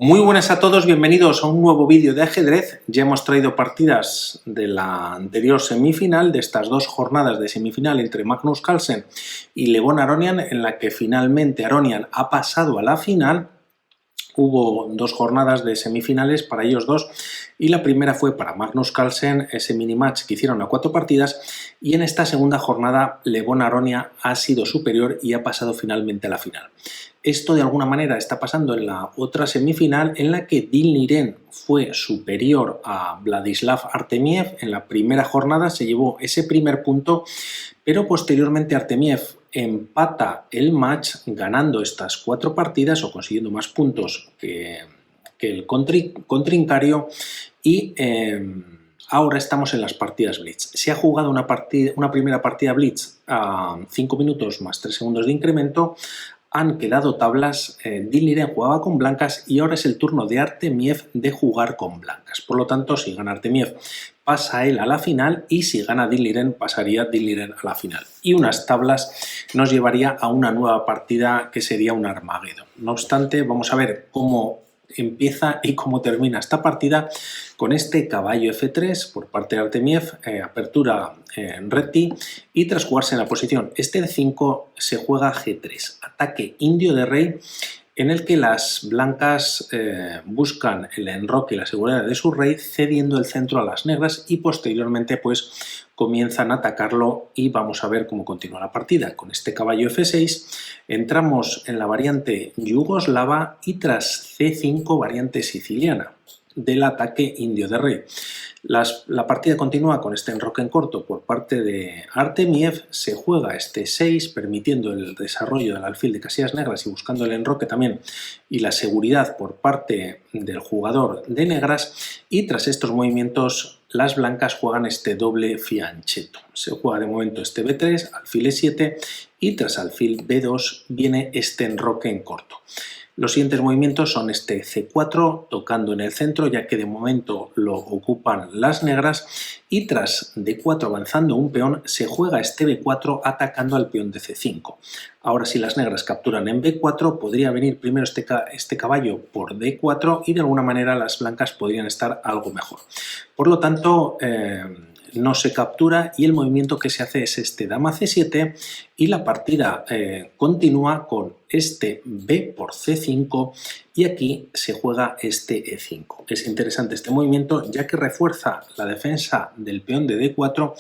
Muy buenas a todos, bienvenidos a un nuevo vídeo de ajedrez. Ya hemos traído partidas de la anterior semifinal, de estas dos jornadas de semifinal entre Magnus Carlsen y Levon Aronian, en la que finalmente Aronian ha pasado a la final. Hubo dos jornadas de semifinales para ellos dos y la primera fue para Magnus Carlsen, ese minimatch que hicieron a 4 partidas, y en esta segunda jornada Levon Aronian ha sido superior y ha pasado finalmente a la final. Esto de alguna manera está pasando en la otra semifinal en la que Dil Niren fue superior a Vladislav Artemiev. En la primera jornada se llevó ese primer punto, pero posteriormente Artemiev empata el match ganando estas 4 partidas o consiguiendo más puntos que el contrincario y ahora estamos en las partidas Blitz. Se ha jugado una primera partida Blitz a 5 minutos más 3 segundos de incremento. Han quedado tablas, Dil Niren jugaba con blancas y ahora es el turno de Artemiev de jugar con blancas. Por lo tanto, si gana Artemiev, pasa él a la final, y si gana Dil Niren, pasaría Dil Niren a la final. Y unas tablas nos llevaría a una nueva partida que sería un Armageddon. No obstante, vamos a ver cómo empieza y cómo termina esta partida con este caballo F3 por parte de Artemiev, apertura en Reti, y tras jugarse en la posición este D5 se juega G3, ataque indio de rey, en el que las blancas buscan el enroque y la seguridad de su rey, cediendo el centro a las negras, y posteriormente pues comienzan a atacarlo y vamos a ver cómo continúa la partida. Con este caballo F6 entramos en la variante yugoslava y tras C5 variante siciliana del ataque indio de rey. La partida continúa con este enroque en corto por parte de Artemiev, se juega este 6 permitiendo el desarrollo del alfil de casillas negras y buscando el enroque también y la seguridad por parte del jugador de negras, y tras estos movimientos las blancas juegan este doble fianchetto. Se juega de momento este B3, alfil E7 y tras alfil B2 viene este enroque en corto. Los siguientes movimientos son este C4 tocando en el centro, ya que de momento lo ocupan las negras, y tras D4 avanzando un peón se juega este B4 atacando al peón de C5. Ahora si las negras capturan en B4 podría venir primero este caballo por D4 y de alguna manera las blancas podrían estar algo mejor. Por lo tanto no se captura y el movimiento que se hace es este dama C7 y la partida continúa con este B por C5 y aquí se juega este E5. Es interesante este movimiento ya que refuerza la defensa del peón de D4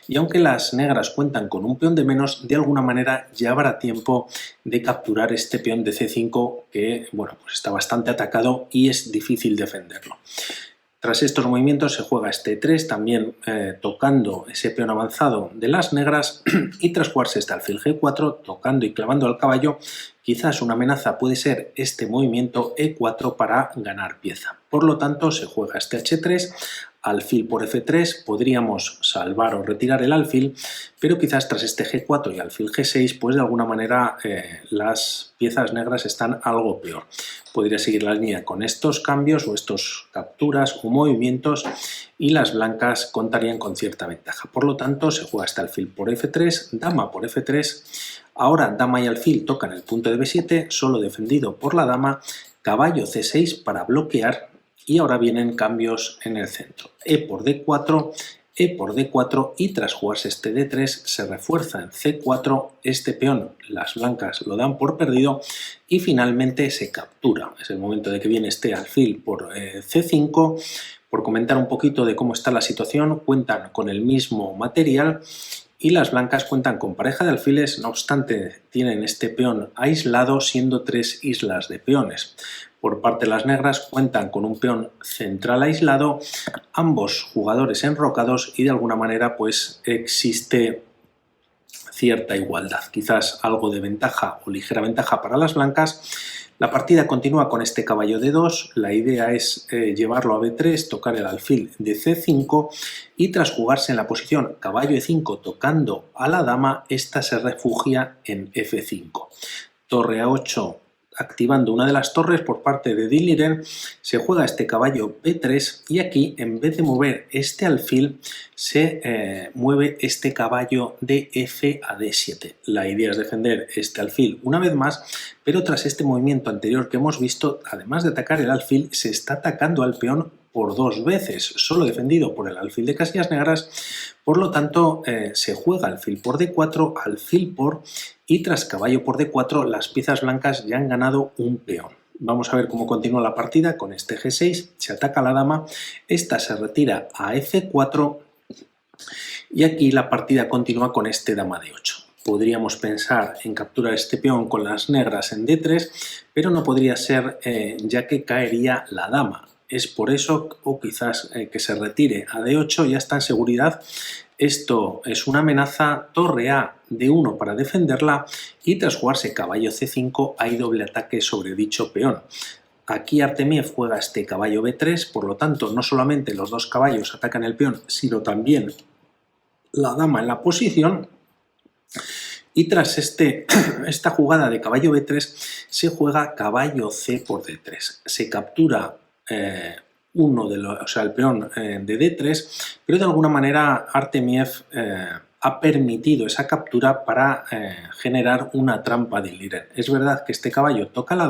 y aunque las negras cuentan con un peón de menos, de alguna manera ya habrá tiempo de capturar este peón de C5 que bueno, pues está bastante atacado y es difícil defenderlo. Tras estos movimientos se juega este 3, también tocando ese peón avanzado de las negras, y tras jugarse este alfil G4, tocando y clavando al caballo, quizás una amenaza puede ser este movimiento E4 para ganar pieza. Por lo tanto se juega este H3, alfil por F3, podríamos salvar o retirar el alfil, pero quizás tras este G4 y alfil G6, pues de alguna manera las piezas negras están algo peor. Podría seguir la línea con estos cambios o estos capturas o movimientos y las blancas contarían con cierta ventaja. Por lo tanto se juega este alfil por F3, dama por F3, ahora dama y alfil tocan el punto de B7, solo defendido por la dama, caballo C6 para bloquear, y ahora vienen cambios en el centro. E por D4, E por D4 y tras jugarse este D3 se refuerza en C4 este peón, las blancas lo dan por perdido y finalmente se captura. Es el momento de que viene este alfil por C5. Por comentar un poquito de cómo está la situación, cuentan con el mismo material y las blancas cuentan con pareja de alfiles, no obstante tienen este peón aislado siendo 3 islas de peones. Por parte de las negras cuentan con un peón central aislado, ambos jugadores enrocados y de alguna manera pues existe cierta igualdad, quizás algo de ventaja o ligera ventaja para las blancas. La partida continúa con este caballo D2, la idea es llevarlo a B3, tocar el alfil de C5 y tras jugarse en la posición caballo E5 tocando a la dama, esta se refugia en F5. Torre A8 activando una de las torres por parte de Diliren, se juega este caballo B3 y aquí, en vez de mover este alfil, se mueve este caballo de F a D7. La idea es defender este alfil una vez más, pero tras este movimiento anterior que hemos visto, además de atacar el alfil, se está atacando al peón por dos veces, solo defendido por el alfil de casillas negras. Por lo tanto, se juega alfil por D4, alfil por, y tras caballo por D4 las piezas blancas ya han ganado un peón. Vamos a ver cómo continúa la partida con este G6, se ataca a la dama, esta se retira a F4 y aquí la partida continúa con este dama D8. Podríamos pensar en capturar este peón con las negras en D3, pero no podría ser ya que caería la dama. Es por eso, o quizás que se retire a D8, ya está en seguridad. Esto es una amenaza, torre A D1 para defenderla y tras jugarse caballo C5 hay doble ataque sobre dicho peón. Aquí Artemiev juega este caballo B3, por lo tanto no solamente los dos caballos atacan el peón, sino también la dama en la posición. Y tras esta jugada de caballo B3 se juega caballo C por D3. Se captura el peón de D3, pero de alguna manera Artemiev ha permitido esa captura para generar una trampa de Diliren. Es verdad que este caballo toca a la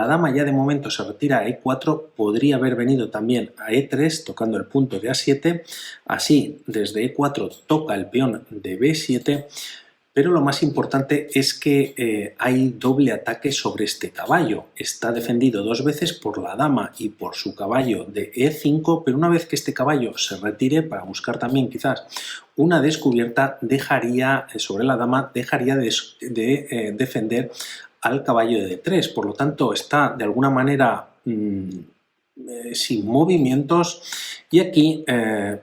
dama ya de momento se retira a E4, podría haber venido también a E3 tocando el punto de A7, así desde E4 toca el peón de B7, pero lo más importante es que hay doble ataque sobre este caballo. Está defendido dos veces por la dama y por su caballo de E5, pero una vez que este caballo se retire, para buscar también quizás una descubierta, sobre la dama dejaría de defender al caballo de D3. Por lo tanto, está de alguna manera sin movimientos. Y aquí,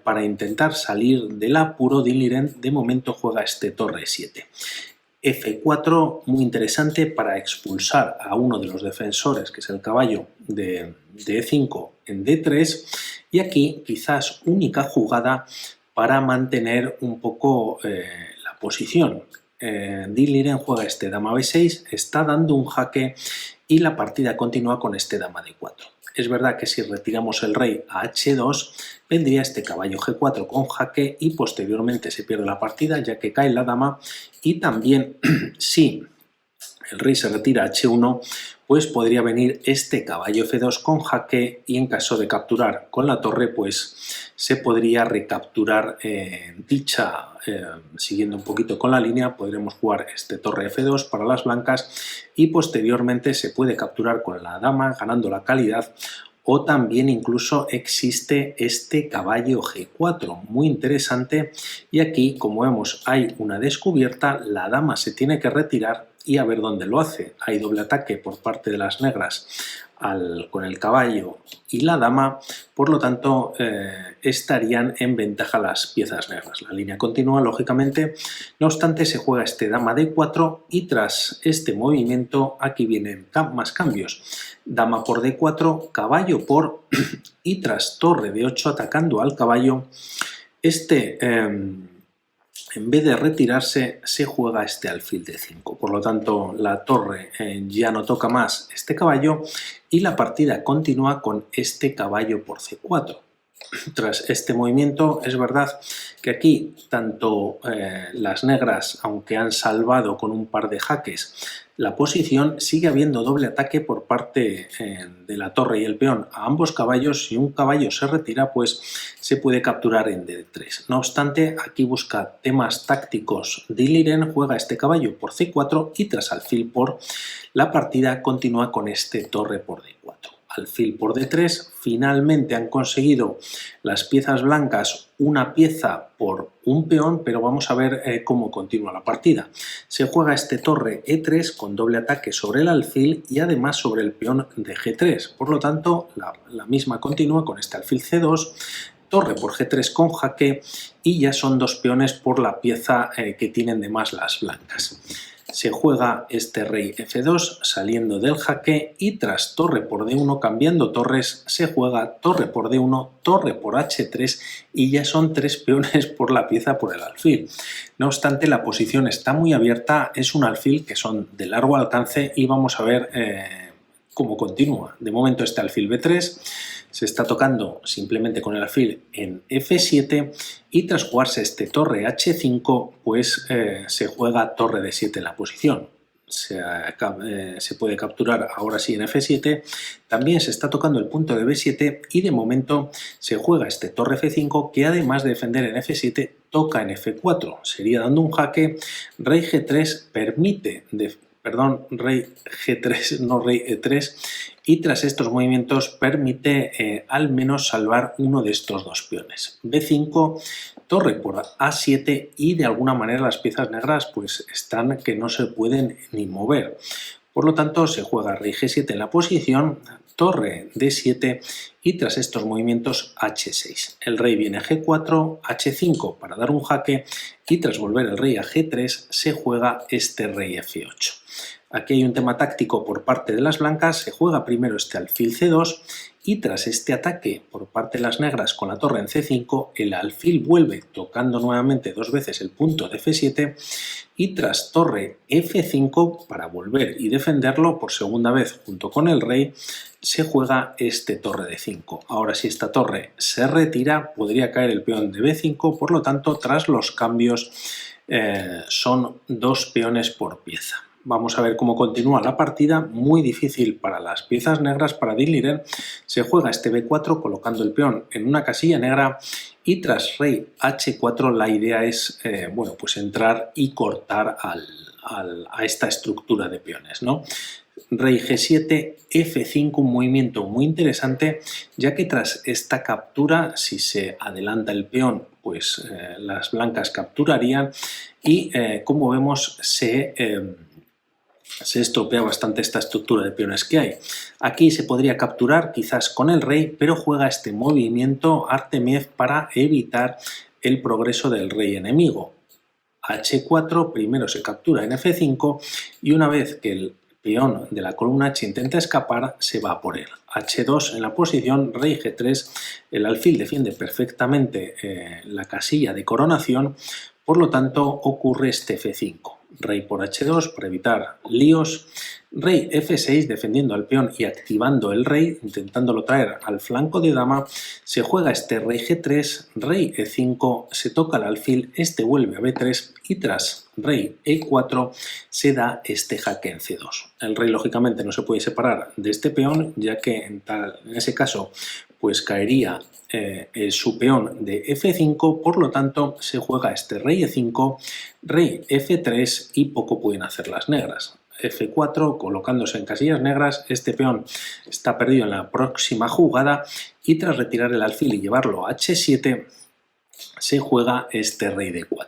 para intentar salir del apuro, Diliren de momento juega este torre 7. F4, muy interesante para expulsar a uno de los defensores, que es el caballo de E5 en D3. Y aquí, quizás única jugada para mantener un poco la posición. Diliren juega este dama B6, está dando un jaque y la partida continúa con este dama D4. Es verdad que si retiramos el rey a H2, vendría este caballo G4 con jaque y posteriormente se pierde la partida ya que cae la dama, y también si el rey se retira a H1, pues podría venir este caballo F2 con jaque y en caso de capturar con la torre, pues se podría recapturar siguiendo un poquito con la línea, podremos jugar este torre F2 para las blancas y posteriormente se puede capturar con la dama ganando la calidad, o también incluso existe este caballo G4, muy interesante, y aquí como vemos hay una descubierta, la dama se tiene que retirar y a ver dónde lo hace. Hay doble ataque por parte de las negras con el caballo y la dama, por lo tanto estarían en ventaja las piezas negras. La línea continúa lógicamente, no obstante se juega este dama D4 y tras este movimiento aquí vienen más cambios. Dama por D4, caballo por y tras torre D8 atacando al caballo, en vez de retirarse, se juega este alfil de 5. Por lo tanto, la torre ya no toca más este caballo y la partida continúa con este caballo por C4. Tras este movimiento, es verdad que aquí tanto las negras, aunque han salvado con un par de jaques la posición, sigue habiendo doble ataque por parte de la torre y el peón a ambos caballos. Si un caballo se retira, pues se puede capturar en D3. No obstante, aquí busca temas tácticos. Diliren juega este caballo por C4 y tras alfil por, la partida continúa con este torre por D4. Alfil por D3, finalmente han conseguido las piezas blancas una pieza por un peón, pero vamos a ver cómo continúa la partida. Se juega este torre E3 con doble ataque sobre el alfil y además sobre el peón de G3, por lo tanto la misma continúa con este alfil C2, torre por G3 con jaque y ya son dos peones por la pieza que tienen de más las blancas. se juega este rey F2 saliendo del jaque y tras torre por D1 cambiando torres se juega torre por D1, torre por H3 y ya son 3 peones por la pieza por el alfil. No obstante, la posición está muy abierta, es un alfil que son de largo alcance y vamos a ver cómo continúa. De momento este alfil B3 se está tocando simplemente con el alfil en F7 y tras jugarse este torre H5 pues se juega torre D7 en la posición. Se puede capturar ahora sí en F7, también se está tocando el punto de B7 y de momento se juega este torre F5 que además de defender en F7 toca en F4, sería dando un jaque, rey G3 permite, rey G3, no rey E3 y tras estos movimientos permite al menos salvar uno de estos dos peones. B5, torre por A7 y de alguna manera las piezas negras pues están que no se pueden ni mover. Por lo tanto se juega rey G7 en la posición, torre D7 y tras estos movimientos H6. El rey viene a G4, H5 para dar un jaque y tras volver el rey a G3 se juega este rey F8. Aquí hay un tema táctico por parte de las blancas, se juega primero este alfil C2 y tras este ataque por parte de las negras con la torre en C5, el alfil vuelve tocando nuevamente dos veces el punto de F7 y tras torre F5 para volver y defenderlo por segunda vez junto con el rey se juega este torre D5. Ahora si esta torre se retira podría caer el peón de B5, por lo tanto tras los cambios son dos peones por pieza. Vamos a ver cómo continúa la partida, muy difícil para las piezas negras, para Dean Liren. Se juega este B4 colocando el peón en una casilla negra y tras rey H4 la idea es bueno, pues entrar y cortar a esta estructura de peones, ¿no? Rey G7, F5, un movimiento muy interesante, ya que tras esta captura, si se adelanta el peón, pues las blancas capturarían y como vemos se estropea bastante esta estructura de peones que hay. Aquí se podría capturar quizás con el rey, pero juega este movimiento Artemiev para evitar el progreso del rey enemigo. H4, primero se captura en F5 y una vez que el peón de la columna H intenta escapar, se va por él. H2 en la posición, rey G3, el alfil defiende perfectamente la casilla de coronación, por lo tanto ocurre este F5. Rey por H2 para evitar líos, rey F6 defendiendo al peón y activando el rey, intentándolo traer al flanco de dama, se juega este rey G3, rey E5, se toca el alfil, este vuelve a B3 y tras rey E4 se da este jaque en C2. El rey lógicamente no se puede separar de este peón, ya que en ese caso pues caería su peón de F5, por lo tanto se juega este rey E5, rey F3 y poco pueden hacer las negras. F4 colocándose en casillas negras, este peón está perdido en la próxima jugada y tras retirar el alfil y llevarlo a H7 se juega este rey D4.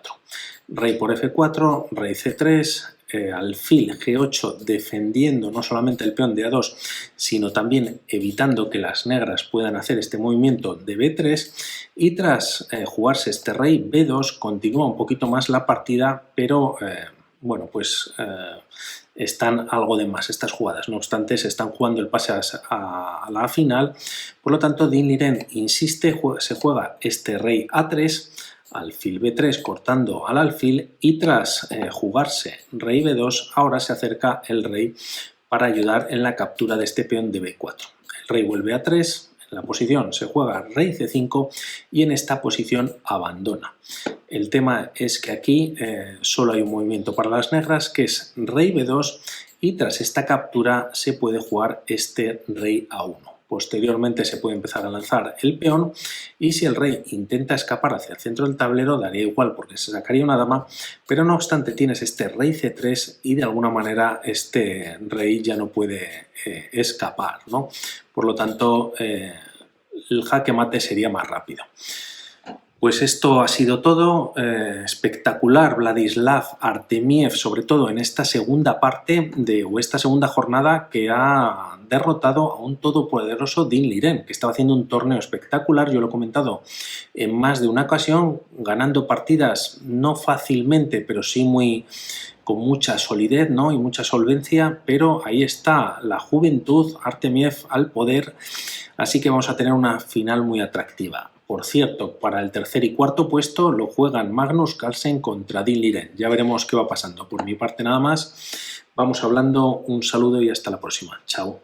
Rey por F4, rey C3, alfil G8 defendiendo no solamente el peón de A2 sino también evitando que las negras puedan hacer este movimiento de B3 y tras jugarse este rey B2 continúa un poquito más la partida, pero bueno, pues están algo de más estas jugadas, no obstante se están jugando el pase a la final, por lo tanto Dean Liren insiste, se juega este rey A3, alfil B3 cortando al alfil y tras jugarse rey B2 ahora se acerca el rey para ayudar en la captura de este peón de B4. El rey vuelve a 3, en la posición se juega rey C5 y en esta posición abandona. El tema es que aquí solo hay un movimiento para las negras que es rey B2 y tras esta captura se puede jugar este rey A1. Posteriormente se puede empezar a lanzar el peón y si el rey intenta escapar hacia el centro del tablero daría igual porque se sacaría una dama, pero no obstante tienes este rey C3 y de alguna manera este rey ya no puede escapar, ¿no? Por lo tanto el jaque mate sería más rápido. Pues esto ha sido todo, espectacular Vladislav Artemiev, sobre todo en esta segunda parte o esta segunda jornada que ha derrotado a un todopoderoso Dean Liren, que estaba haciendo un torneo espectacular, yo lo he comentado en más de una ocasión, ganando partidas no fácilmente, pero sí con mucha solidez, ¿no? Y mucha solvencia, pero ahí está la juventud, Artemiev al poder, así que vamos a tener una final muy atractiva. Por cierto, para el tercer y cuarto puesto lo juegan Magnus Carlsen contra Dean Liren. Ya veremos qué va pasando. Por mi parte nada más, vamos hablando, un saludo y hasta la próxima. Chao.